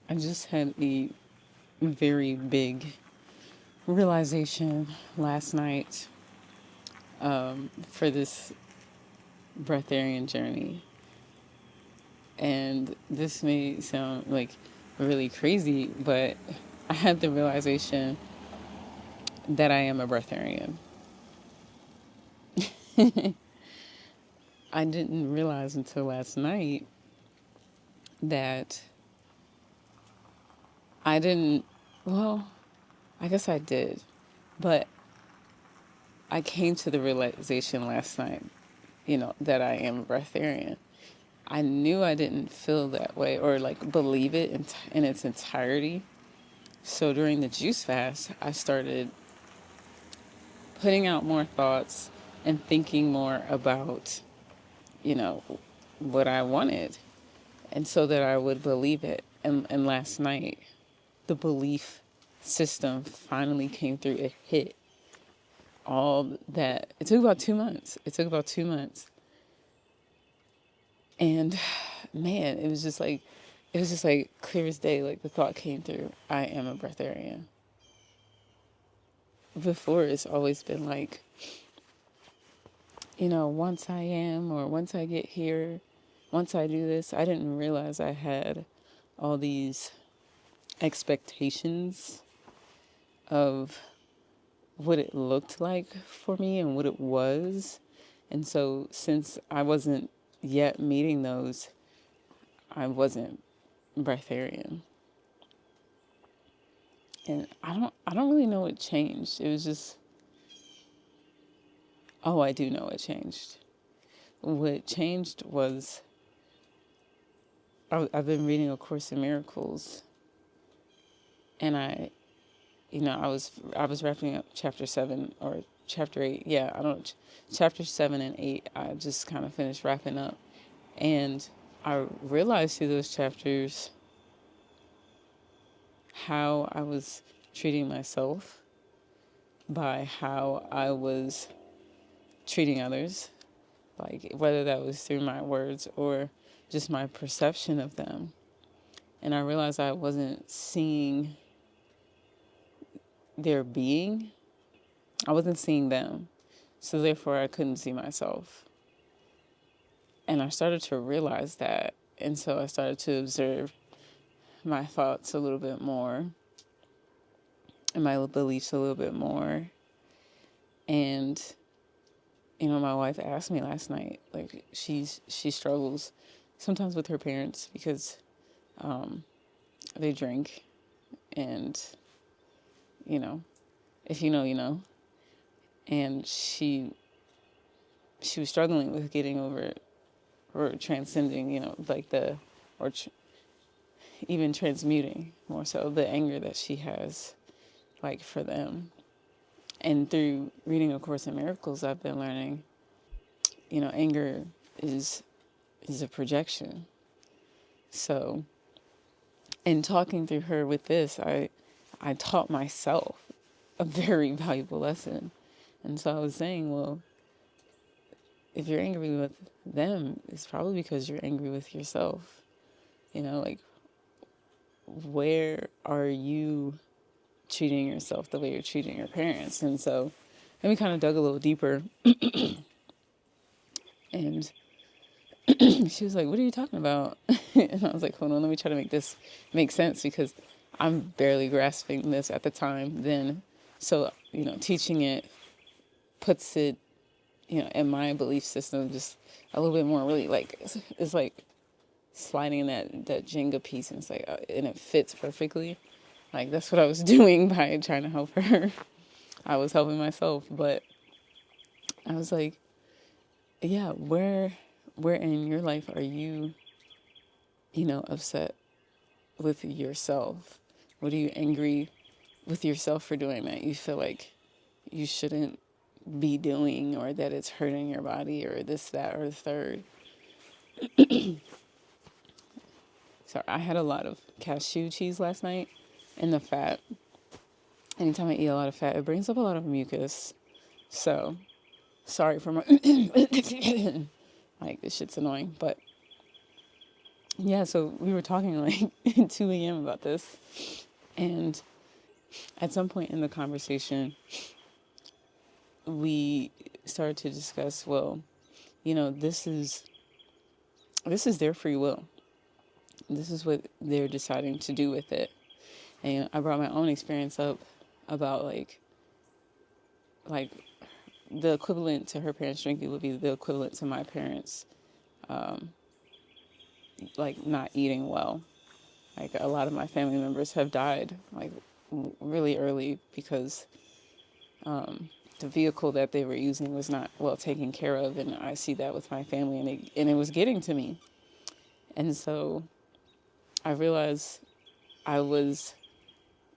I just had a very big realization last night for this breatharian journey. And this may sound like really crazy, but I had the realization that I am a breatharian. I didn't realize until last night that I didn't, well, I guess I did, but I came to the realization last night, that I am a breatharian. I knew I didn't feel that way or like believe it in its entirety. So during the juice fast, I started putting out more thoughts and thinking more about, you know, what I wanted. And so that I would believe it. And last night, the belief system finally came through. It hit all that. It took about 2 months. And man, it was just like clear as day. Like the thought came through, I am a breatharian. Before, it's always been like, once I am, or once I get here, once I do this. I didn't realize I had all these expectations of what it looked like for me and what it was. And so since I wasn't yet meeting those, I wasn't breatharian. And I don't really know what changed. It was just, oh, I do know what changed. What changed was I've been reading A Course in Miracles, and I was wrapping up chapter 7 or chapter 8. Yeah, I don't chapter 7 and 8. I just kind of finished wrapping up, and I realized through those chapters how I was treating myself by how I was treating others, like whether that was through my words or just my perception of them. And I realized I wasn't seeing their being, I wasn't seeing them. So therefore, I couldn't see myself. And I started to realize that. And so I started to observe my thoughts a little bit more and my beliefs a little bit more. And, my wife asked me last night, like she struggles sometimes with her parents because they drink. And, if you know, you know. And she was struggling with getting over it or transcending, like even transmuting more so the anger that she has, like for them. And through reading A Course in Miracles, I've been learning, anger is a projection. So, in talking through her with this, I taught myself a very valuable lesson. And so I was saying, well, if you're angry with them, it's probably because you're angry with yourself. Like, where are you treating yourself the way you're treating your parents? And so then we kind of dug a little deeper. And she was like, what are you talking about? And I was like, hold on, let me try to make this make sense, because I'm barely grasping this at the time then. So, teaching it puts it, in my belief system just a little bit more really like, it's like sliding in that Jenga piece, and it's like, and it fits perfectly. Like, that's what I was doing by trying to help her. I was helping myself, but I was like, yeah, where in your life are you, upset with yourself? What are you angry with yourself for doing that you feel like you shouldn't be doing, or that it's hurting your body, or this, that, or the third? So I had a lot of cashew cheese last night, and the fat, anytime I eat a lot of fat, it brings up a lot of mucus. So sorry for my like, this shit's annoying, but yeah, so we were talking like at 2 a.m. about this. And at some point in the conversation, we started to discuss, well, this is their free will. This is what they're deciding to do with it. And I brought my own experience up about like the equivalent to her parents drinking would be the equivalent to my parents like not eating well. Like a lot of my family members have died like really early because the vehicle that they were using was not well taken care of, and I see that with my family, and it was getting to me. And so I realized I was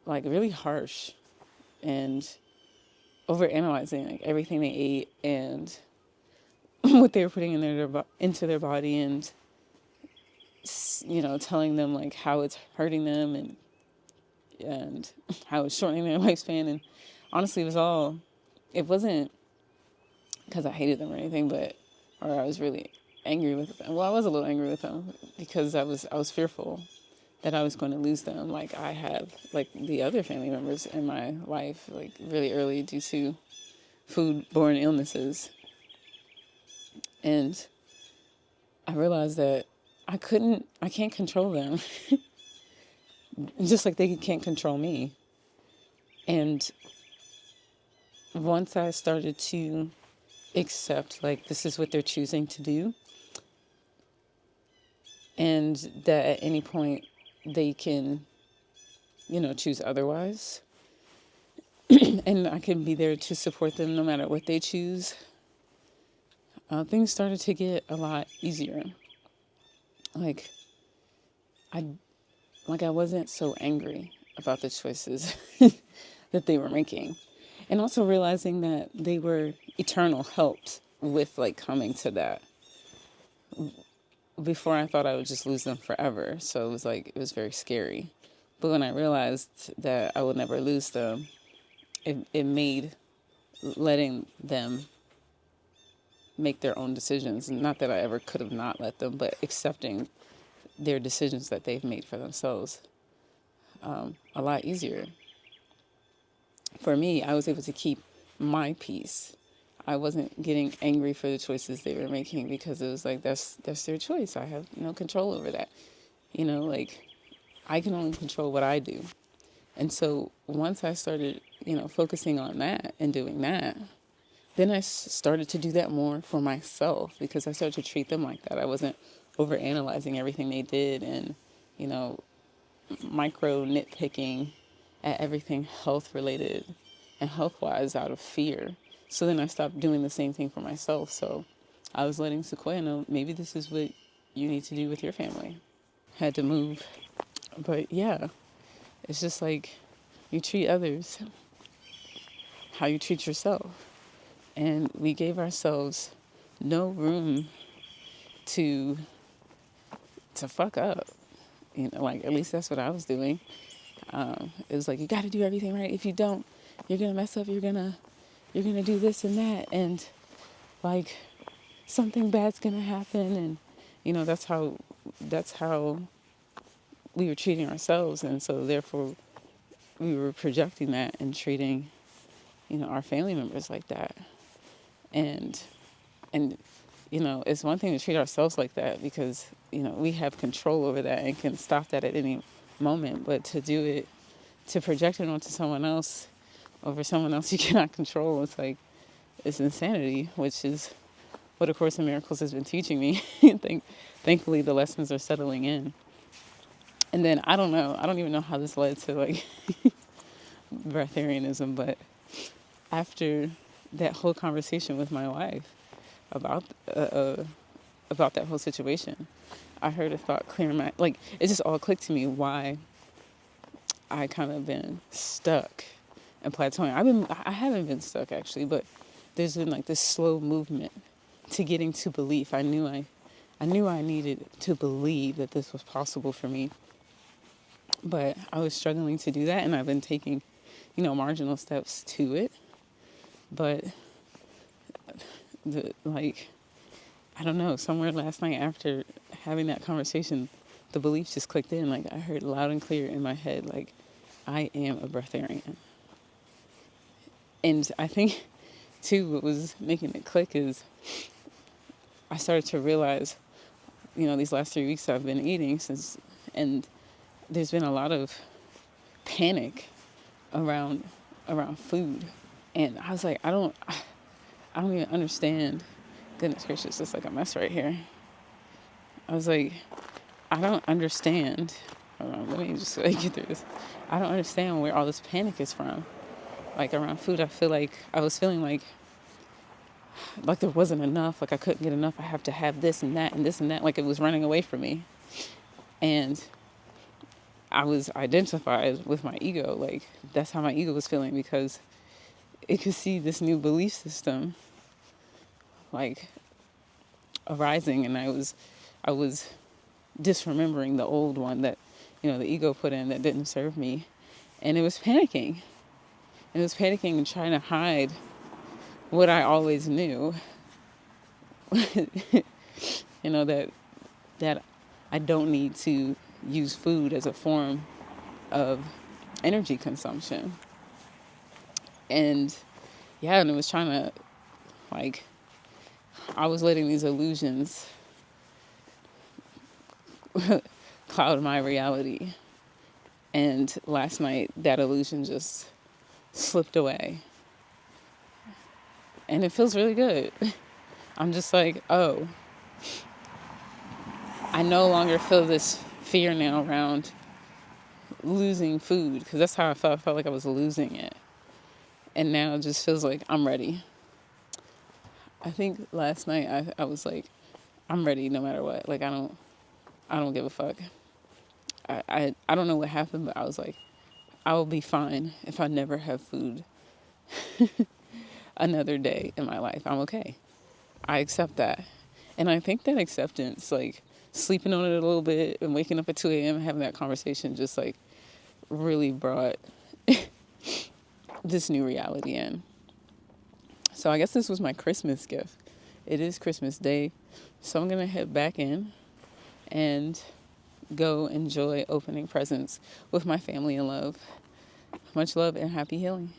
like really harsh and over analyzing like everything they ate and what they were putting in into their body, and telling them like how it's hurting them and how it's shortening their lifespan. And honestly, it wasn't because I hated them or anything, or I was really angry with them. Well, I was a little angry with them because I was fearful that I was going to lose them, like I have like the other family members in my life, like really early due to food-borne illnesses. And I realized that I can't control them, just like they can't control me. And once I started to accept, like, this is what they're choosing to do, and that at any point they can, choose otherwise, and I can be there to support them no matter what they choose, things started to get a lot easier. Like, I wasn't so angry about the choices that they were making. And also realizing that they were eternal helps with like coming to that. Before I thought I would just lose them forever. So it was very scary. But when I realized that I would never lose them, it made letting them make their own decisions. Not that I ever could have not let them, but accepting their decisions that they've made for themselves a lot easier. For me, I was able to keep my peace. I wasn't getting angry for the choices they were making because it was like, that's their choice. I have no control over that. Like I can only control what I do. And so once I started, focusing on that and doing that, then I started to do that more for myself because I started to treat them like that. I wasn't over analyzing everything they did and, micro nitpicking at everything health related and health wise out of fear. So then I stopped doing the same thing for myself. So I was letting Sequoia know maybe this is what you need to do with your family. Had to move. But yeah, it's just like you treat others how you treat yourself. And we gave ourselves no room to fuck up. Like at least that's what I was doing. It was like, you got to do everything right. If you don't, you're going to mess up. You're going to do this and that. And like something bad's going to happen. And, that's how we were treating ourselves. And so therefore we were projecting that and treating, our family members like that. And, it's one thing to treat ourselves like that because, we have control over that and can stop that at any moment. But to do it, to project it onto someone else, over someone else you cannot control, it's insanity, which is what A Course in Miracles has been teaching me. Thankfully, the lessons are settling in. And then, I don't even know how this led to, breatharianism, but after that whole conversation with my wife about that whole situation, I heard a thought clear in my, it just all clicked to me why I kind of been stuck and plateauing. I haven't been stuck actually, but there's been this slow movement to getting to belief. I knew I needed to believe that this was possible for me, but I was struggling to do that, and I've been taking, marginal steps to it. But I don't know, somewhere last night after having that conversation, the belief just clicked in. Like, I heard loud and clear in my head, like, I am a breatharian. And I think, too, what was making it click is I started to realize, these last 3 weeks I've been eating and there's been a lot of panic around food. And I was like, I don't even understand. Goodness gracious, it's like a mess right here. I was like, I don't understand. Hold on, let me just get through this. I don't understand where all this panic is from. Like, around food, I feel like I was feeling like there wasn't enough. Like, I couldn't get enough. I have to have this and that and this and that. Like, it was running away from me. And I was identified with my ego. Like, that's how my ego was feeling, because it could see this new belief system, like, arising. And I was disremembering the old one that, the ego put in that didn't serve me. And it was panicking. And it was panicking and trying to hide what I always knew. That I don't need to use food as a form of energy consumption. And and it was trying to, like, I was letting these illusions cloud my reality. And last night, that illusion just slipped away. And it feels really good. I'm just like, oh, I no longer feel this fear now around losing food, because that's how I felt. I felt like I was losing it. And now it just feels like I'm ready. I think last night I was like, I'm ready no matter what. Like, I don't give a fuck. I don't know what happened, but I was like, I will be fine if I never have food another day in my life. I'm okay. I accept that. And I think that acceptance, like, sleeping on it a little bit and waking up at 2 a.m. and having that conversation just, like, really brought this new reality in. So I guess this was my Christmas gift. It is Christmas Day. So I'm going to head back in and go enjoy opening presents with my family and love. Much love and happy healing.